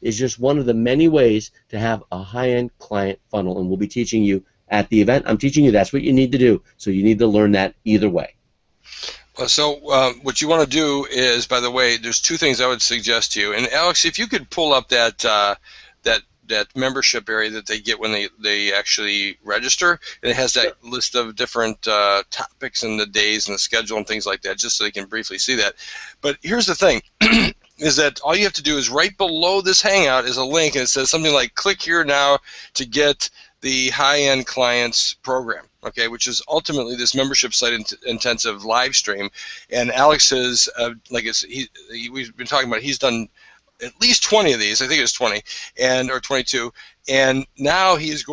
is just one of the many ways to have a high-end client funnel, and we'll be teaching you at the event. I'm teaching you that's what you need to do, so you need to learn that either way. So what you want to do is, by the way, there's 2 things I would suggest to you. And Alex, if you could pull up that membership area that they get when they actually register, and it has that list of different topics and the days and the schedule and things like that, just so they can briefly see that. But here's the thing. Is that all you have to do is right below this Hangout is a link, and it says something like click here now to get the high-end clients program, okay, which is ultimately this membership site intensive live stream. And Alex is, we've been talking about, he's done at least 20 of these. I think it's 20 or 22, and now he's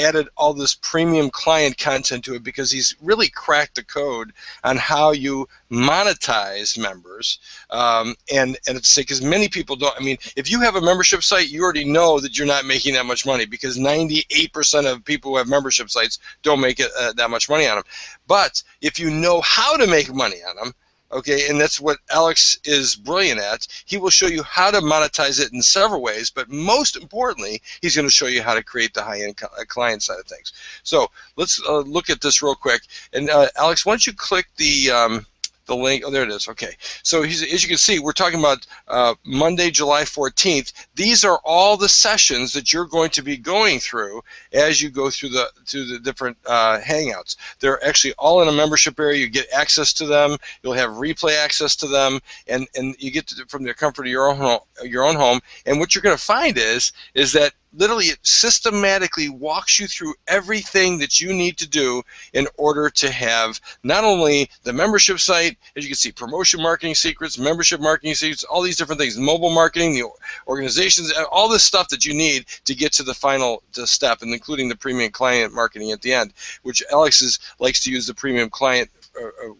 added all this premium client content to it, because he's really cracked the code on how you monetize members. And it's because many people don't. I mean, if you have a membership site, you already know that you're not making that much money, because 98% of people who have membership sites don't make it that much money on them. But if you know how to make money on them, okay, and that's what Alex is brilliant at. He will show you how to monetize it in several ways, but most importantly, he's going to show you how to create the high-end client side of things. So let's look at this real quick. And Alex, why don't you click the link? Oh, there it is. Okay. So as you can see, we're talking about Monday, July 14th. These are all the sessions that you're going to be going through as you go through the different Hangouts. They're actually all in a membership area. You get access to them. You'll have replay access to them, and you get from the comfort of your own home. And what you're going to find is that literally it systematically walks you through everything that you need to do in order to have not only the membership site, as you can see, promotion marketing secrets, membership marketing secrets, all these different things, mobile marketing, the organizations, all this stuff that you need to get to the final step, and including the premium client marketing at the end, which Alex likes to use the premium client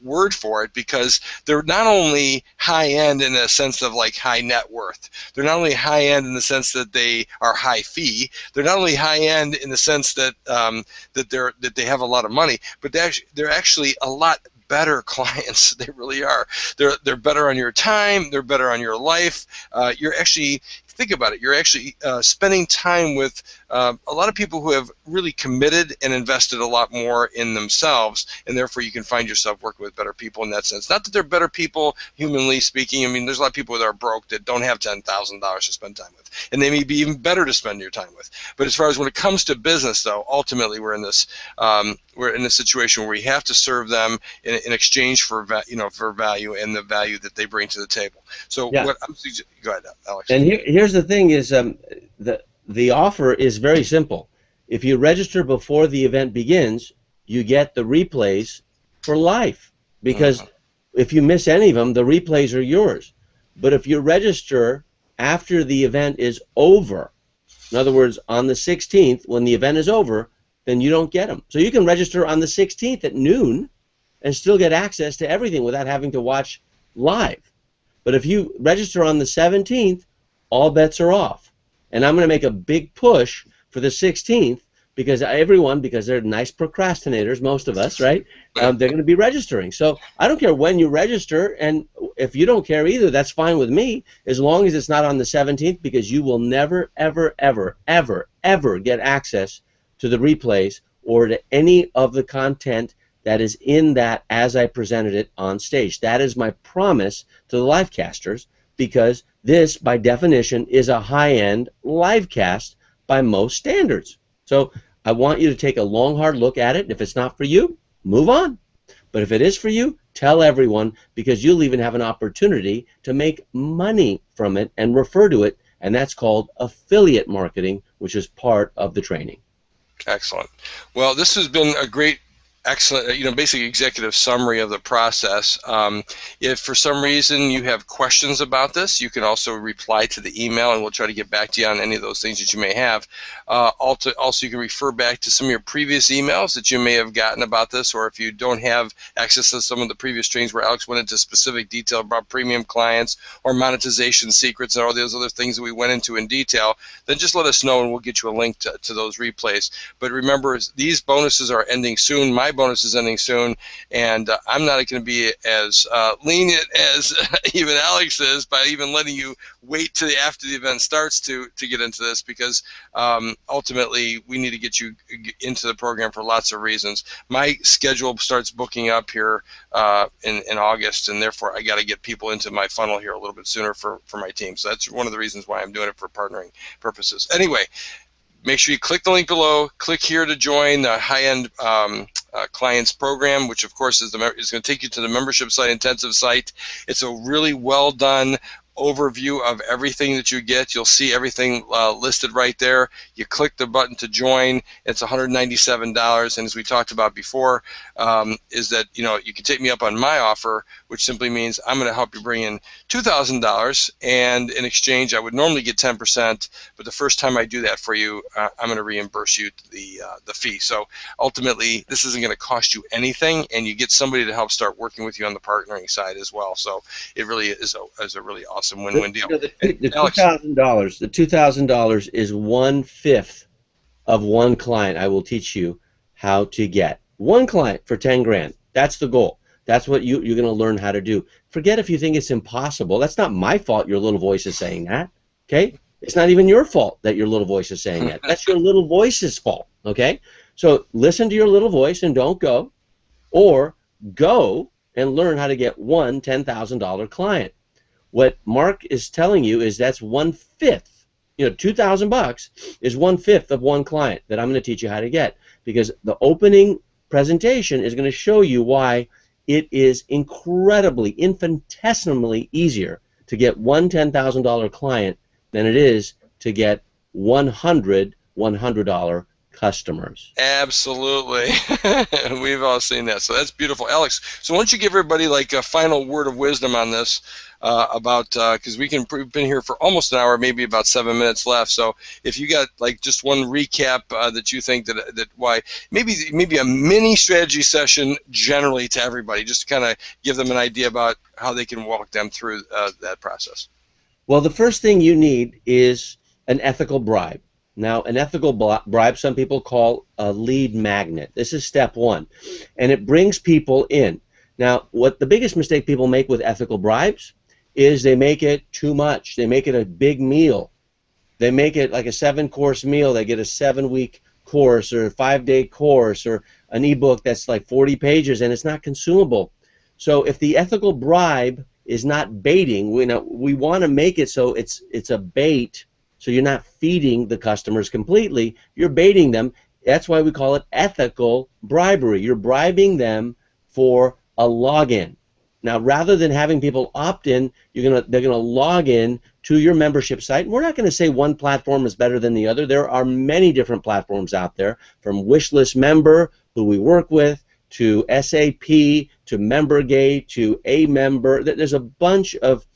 word for it, because they're not only high end in a sense of like high net worth. They're not only high end in the sense that they are high fee. They're not only high end in the sense that that they have a lot of money, but they're actually a lot better clients. They really are. They're better on your time. They're better on your life. You're actually, think about it, you're actually spending time with a lot of people who have really committed and invested a lot more in themselves, and therefore you can find yourself working with better people in that sense. Not that they're better people, humanly speaking. I mean, there's a lot of people that are broke that don't have $10,000 to spend time with, and they may be even better to spend your time with. But as far as when it comes to business, though, ultimately we're in this situation where we have to serve them in exchange for for value and the value that they bring to the table. So Yeah. what I'm go ahead, Alex. And here's the thing: is the offer is very simple. If you register before the event begins, you get the replays for life. Because if you miss any of them, the replays are yours. But if you register after the event is over, in other words, on the 16th, when the event is over, then you don't get them. So you can register on the 16th at noon and still get access to everything without having to watch live. But if you register on the 17th, all bets are off. And I'm going to make a big push for the 16th because they're nice procrastinators, most of us, right? They're going to be registering. So I don't care when you register, and if you don't care either, that's fine with me, as long as it's not on the 17th, because you will never, ever, ever, ever, ever get access to the replays or to any of the content that is in that as I presented it on stage. That is my promise to the live casters, because this, by definition, is a high-end live cast by most standards. So I want you to take a long, hard look at it. If it's not for you, move on. But if it is for you, tell everyone, because you'll even have an opportunity to make money from it and refer to it, and that's called affiliate marketing, which is part of the training. Excellent. Well, this has been a great, excellent, basic executive summary of the process. If for some reason you have questions about this, you can also reply to the email, and we'll try to get back to you on any of those things that you may have. Also, you can refer back to some of your previous emails that you may have gotten about this, or if you don't have access to some of the previous trainings where Alex went into specific detail about premium clients or monetization secrets and all those other things that we went into in detail, then just let us know and we'll get you a link to those replays. But remember, these bonuses are ending soon. My bonus is ending soon, and I'm not going to be as lenient as even Alex is by even letting you wait till after the event starts to get into this, because ultimately we need to get you into the program for lots of reasons. My schedule starts booking up here in August, and therefore I got to get people into my funnel here a little bit sooner for my team. So that's one of the reasons why I'm doing it, for partnering purposes. Anyway, make sure you click the link below, click here to join the high-end clients program, which of course is going to take you to the membership site, intensive site. It's a really well done overview of everything that you get. You'll see everything listed right there. You click the button to join. It's $197, and as we talked about before, is that you can take me up on my offer, which simply means I'm going to help you bring in $2,000, and in exchange I would normally get 10%, but the first time I do that for you, I'm going to reimburse you the fee. So ultimately, this isn't going to cost you anything, and you get somebody to help start working with you on the partnering side as well. So it really is a really awesome win-win deal. The $2,000. The $2,000 is 1/5 of one client. I will teach you how to get one client for 10 grand. That's the goal. That's what you're going to learn how to do. Forget if you think it's impossible. That's not my fault. Your little voice is saying that. Okay? It's not even your fault that your little voice is saying that. That's your little voice's fault. Okay? So listen to your little voice and don't go, or go and learn how to get one $10,000 client. What Mark is telling you is that's 1/5. $2,000 is 1/5 of one client that I'm going to teach you how to get, because the opening presentation is going to show you why it is incredibly, infinitesimally easier to get one $10,000 client than it is to get 100 $100 customers. Absolutely. We've all seen that. So that's beautiful. Alex, so why don't you give everybody like a final word of wisdom on this about, because we've been here for almost an hour, maybe about 7 minutes left. So if you got like just one recap that you think that why, maybe a mini strategy session generally to everybody, just to kind of give them an idea about how they can walk them through that process. Well, the first thing you need is an ethical bribe. Now, an ethical bribe, some people call a lead magnet. This is step one, and it brings people in. Now, what the biggest mistake people make with ethical bribes is they make it too much. They make it a big meal. They make it like a 7-course meal. They get a 7-week course or a 5-day course or an ebook that's like 40 pages, and it's not consumable. So if the ethical bribe is not baiting, we want to make it so it's a bait. So you're not feeding the customers completely, you're baiting them. That's why we call it ethical bribery. You're bribing them for a login. Now, rather than having people opt in, they're gonna log in to your membership site. And we're not gonna say one platform is better than the other. There are many different platforms out there, from Wishlist Member, who we work with, to SAP, to MemberGate, to A Member. There's a bunch of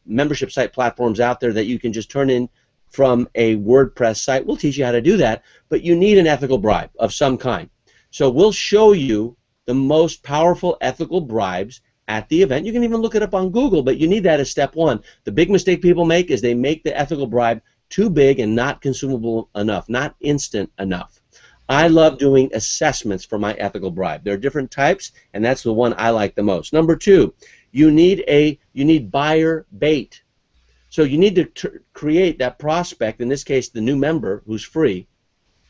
membership site platforms out there that you can just turn in from a WordPress site. We'll teach you how to do that, but you need an ethical bribe of some kind. So we'll show you the most powerful ethical bribes at the event. You can even look it up on Google, but you need that as step one. The big mistake people make is they make the ethical bribe too big and not consumable enough, not instant enough. I love doing assessments for my ethical bribe. There are different types, and that's the one I like the most. Number two, you need buyer bait. So you need to create that prospect, in this case the new member who's free,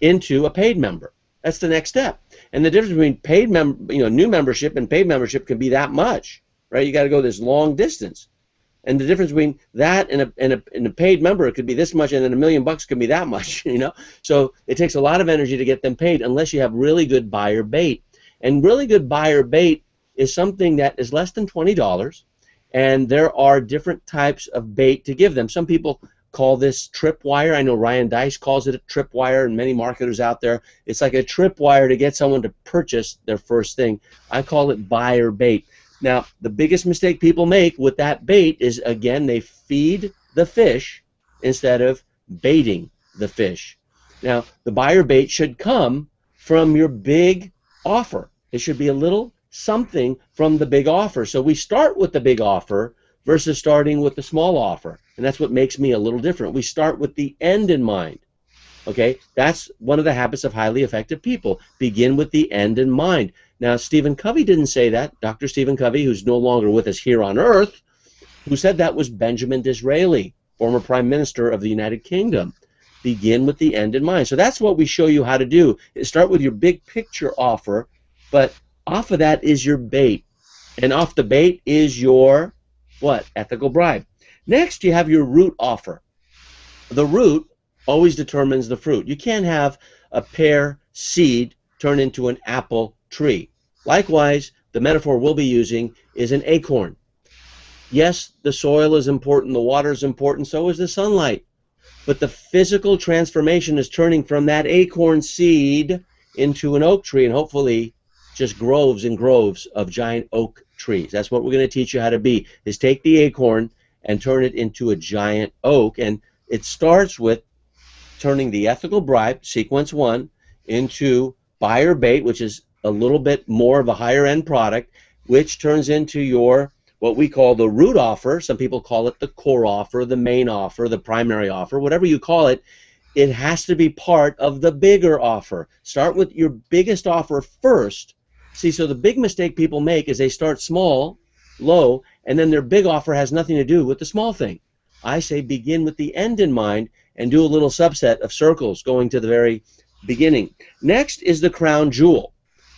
into a paid member. That's the next step. And the difference between new membership and paid membership can be that much, right? You got to go this long distance. And the difference between that and a paid member, it could be this much, and then $1 million could be that much, you know? So it takes a lot of energy to get them paid unless you have really good buyer bait. And really good buyer bait is something that is less than $20, and there are different types of bait to give them. Some people call this tripwire. I know Ryan Dice calls it a tripwire, and many marketers out there. It's like a tripwire to get someone to purchase their first thing. I call it buyer bait. Now, the biggest mistake people make with that bait is, again, they feed the fish instead of baiting the fish. Now, the buyer bait should come from your big offer. It should be a little something from the big offer. So we start with the big offer versus starting with the small offer. And that's what makes me a little different. We start with the end in mind. Okay, that's one of the habits of highly effective people. Begin with the end in mind. Now, Stephen Covey didn't say that. Dr. Stephen Covey, who's no longer with us here on earth, who said that was Benjamin Disraeli, former Prime Minister of the United Kingdom. Begin with the end in mind. So that's what we show you how to do. Start with your big picture offer, but off of that is your bait. And off the bait is your, what? Ethical bribe. Next, you have your root offer. The root always determines the fruit. You can't have a pear seed turn into an apple tree. Likewise, the metaphor we'll be using is an acorn. Yes, the soil is important, the water is important, so is the sunlight. But the physical transformation is turning from that acorn seed into an oak tree, and hopefully just groves and groves of giant oak trees. That's what we're going to teach you how to be, is take the acorn and turn it into a giant oak. And it starts with turning the ethical bribe, sequence one, into buyer bait, which is a little bit more of a higher end product, which turns into your, what we call the root offer. Some people call it the core offer, the main offer, the primary offer, whatever you call it. It has to be part of the bigger offer. Start with your biggest offer first. See, so the big mistake people make is they start small, low, and then their big offer has nothing to do with the small thing. I say begin with the end in mind and do a little subset of circles going to the very beginning. Next is the crown jewel.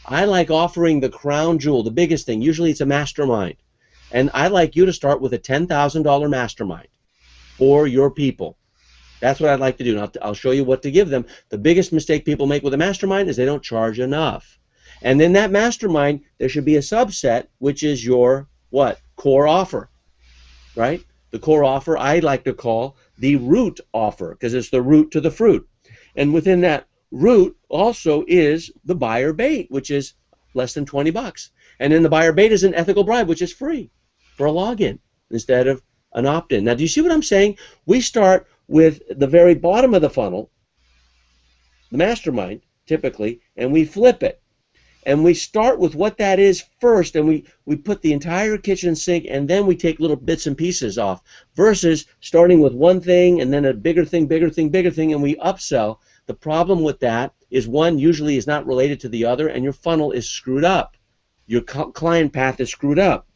I like offering the crown jewel, the biggest thing. Usually it's a mastermind. And I like you to start with a $10,000 mastermind for your people. That's what I'd like to do. And I'll show you what to give them. The biggest mistake people make with a mastermind is they don't charge enough. And in that mastermind, there should be a subset, which is your, what? Core offer, right? The core offer I like to call the root offer, because it's the root to the fruit. And within that root also is the buyer bait, which is less than 20 bucks. And then the buyer bait is an ethical bribe, which is free for a login instead of an opt-in. Now, do you see what I'm saying? We start with the very bottom of the funnel, the mastermind, typically, and we flip it. And we start with what that is first, and we put the entire kitchen sink, and then we take little bits and pieces off, versus starting with one thing and then a bigger thing, bigger thing, bigger thing, and we upsell. The problem with that is one usually is not related to the other, and your funnel is screwed up. Your client path is screwed up.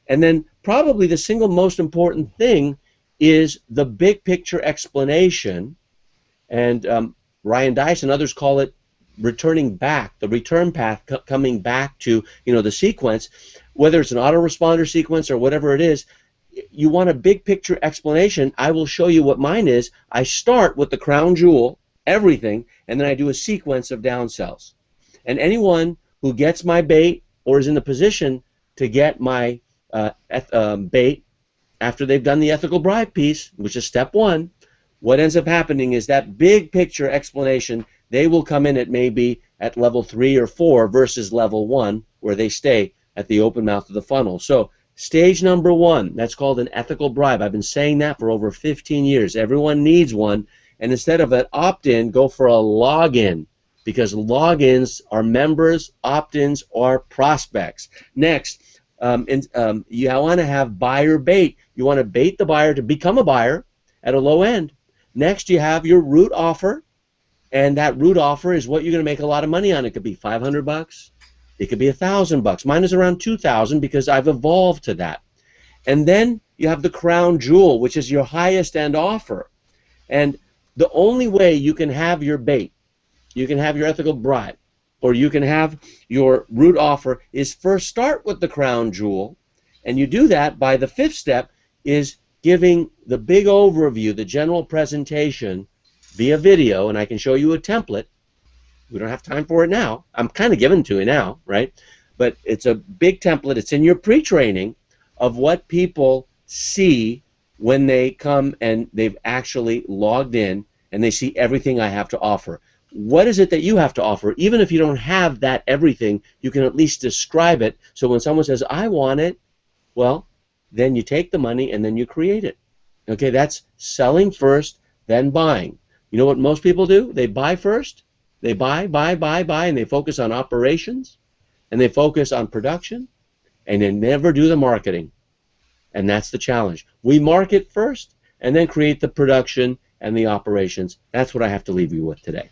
And then probably the single most important thing is the big picture explanation, and Ryan Dice and others call it returning back, the return path coming back to, the sequence, whether it's an autoresponder sequence or whatever it is. You want a big picture explanation. I will show you what mine is. I start with the crown jewel, everything, and then I do a sequence of downsells. And anyone who gets my bait or is in the position to get my bait after they've done the ethical bribe piece, which is step one, what ends up happening is that big picture explanation, they will come in at maybe at level 3 or 4 versus level 1, where they stay at the open mouth of the funnel. So stage number 1, that's called an ethical bribe. I've been saying that for over 15 years. Everyone needs one. And instead of an opt-in, go for a login, because logins are members, opt-ins are prospects. Next, you want to have buyer bait. You want to bait the buyer to become a buyer at a low end. Next, you have your root offer. And that root offer is what you're going to make a lot of money on. It could be 500 bucks. It could be 1,000 bucks. Mine is around 2,000 because I've evolved to that. And then you have the crown jewel, which is your highest end offer. And the only way you can have your bait, you can have your ethical bribe, or you can have your root offer is first start with the crown jewel. And you do that by the 5th step is giving the big overview, the general presentation, via video, and I can show you a template. We don't have time for it now. I'm kind of giving it to you now, right? But it's a big template. It's in your pre-training of what people see when they come and they've actually logged in and they see everything I have to offer. What is it that you have to offer? Even if you don't have that everything, you can at least describe it. So when someone says, I want it, well, then you take the money and then you create it. Okay, that's selling first, then buying. You know what most people do? They buy first. They buy, and they focus on operations, and they focus on production, and they never do the marketing. And that's the challenge. We market first, and then create the production and the operations. That's what I have to leave you with today.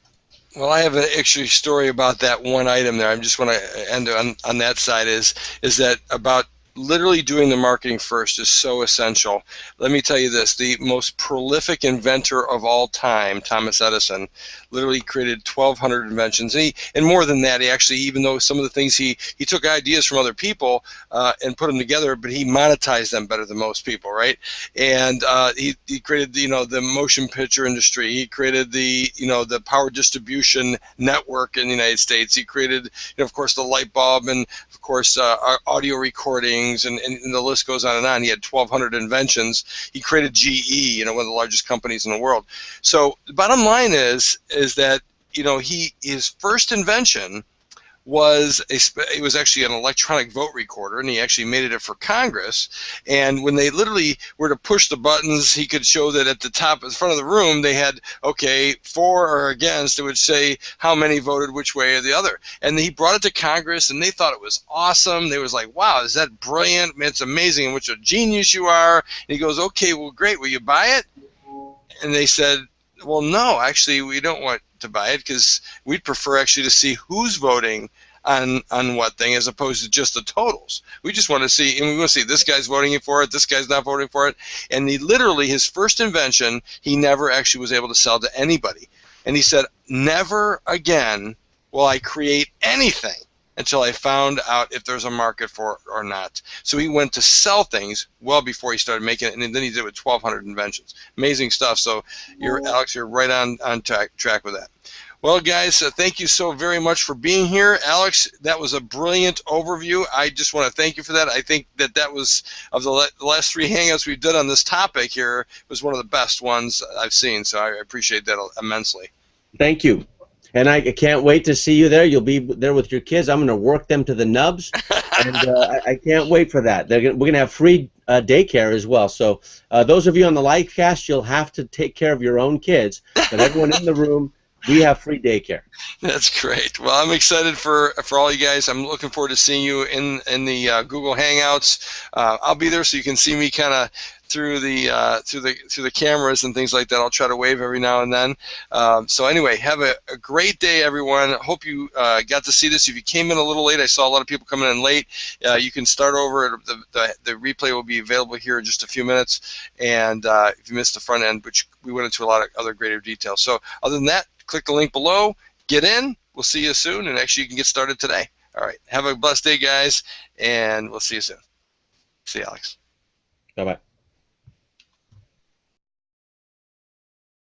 Well, I have an actually story about that one item there. I just want to end on that side is that about literally doing the marketing first is so essential. Let me tell you this, the most prolific inventor of all time, Thomas Edison, literally created 1,200 inventions. And more than that, he actually, even though some of the things he took ideas from other people and put them together, but he monetized them better than most people, right? And he created, the motion picture industry. He created the power distribution network in the United States. He created, of course, the light bulb and, of course, audio recording. And the list goes on and on. He had 1,200 inventions. He created GE, one of the largest companies in the world. So the bottom line is that his first invention was it was actually an electronic vote recorder, and he actually made it for Congress. And when they literally were to push the buttons, he could show that at the top, in front of the room, they had, okay, for or against. It would say how many voted which way or the other. And he brought it to Congress, and they thought it was awesome. They was like, wow, is that brilliant? Man, it's amazing, and what a genius you are. And he goes, okay, well, great. Will you buy it? And they said, well, no, actually, we don't want to buy it because we'd prefer actually to see who's voting on what thing as opposed to just the totals. We just want to see, and we want to see this guy's voting for it, this guy's not voting for it. And he literally, his first invention, he never actually was able to sell to anybody. And he said, never again will I create anything until I found out if there's a market for it or not. So he went to sell things well before he started making it, and then he did it with 1,200 inventions. Amazing stuff. So Alex, you're right on track with that. Well, guys, thank you so very much for being here. Alex, that was a brilliant overview. I just want to thank you for that. I think that was, of the last 3 hangouts we've done on this topic here, was one of the best ones I've seen, so I appreciate that immensely. Thank you. And I can't wait to see you there. You'll be there with your kids. I'm going to work them to the nubs, and I can't wait for that. We're going to have free daycare as well. So those of you on the live cast, you'll have to take care of your own kids. But everyone in the room, we have free daycare. That's great. Well, I'm excited for all you guys. I'm looking forward to seeing you in the Google Hangouts. I'll be there so you can see me kind of through the cameras and things like that. I'll try to wave every now and then. So anyway, have a great day, everyone. Hope you got to see this. If you came in a little late, I saw a lot of people coming in late. You can start over. The replay will be available here in just a few minutes. And if you missed the front end, which we went into a lot of other greater details. So other than that, click the link below. Get in. We'll see you soon. And actually, you can get started today. All right. Have a blessed day, guys. And we'll see you soon. See you, Alex. Bye-bye.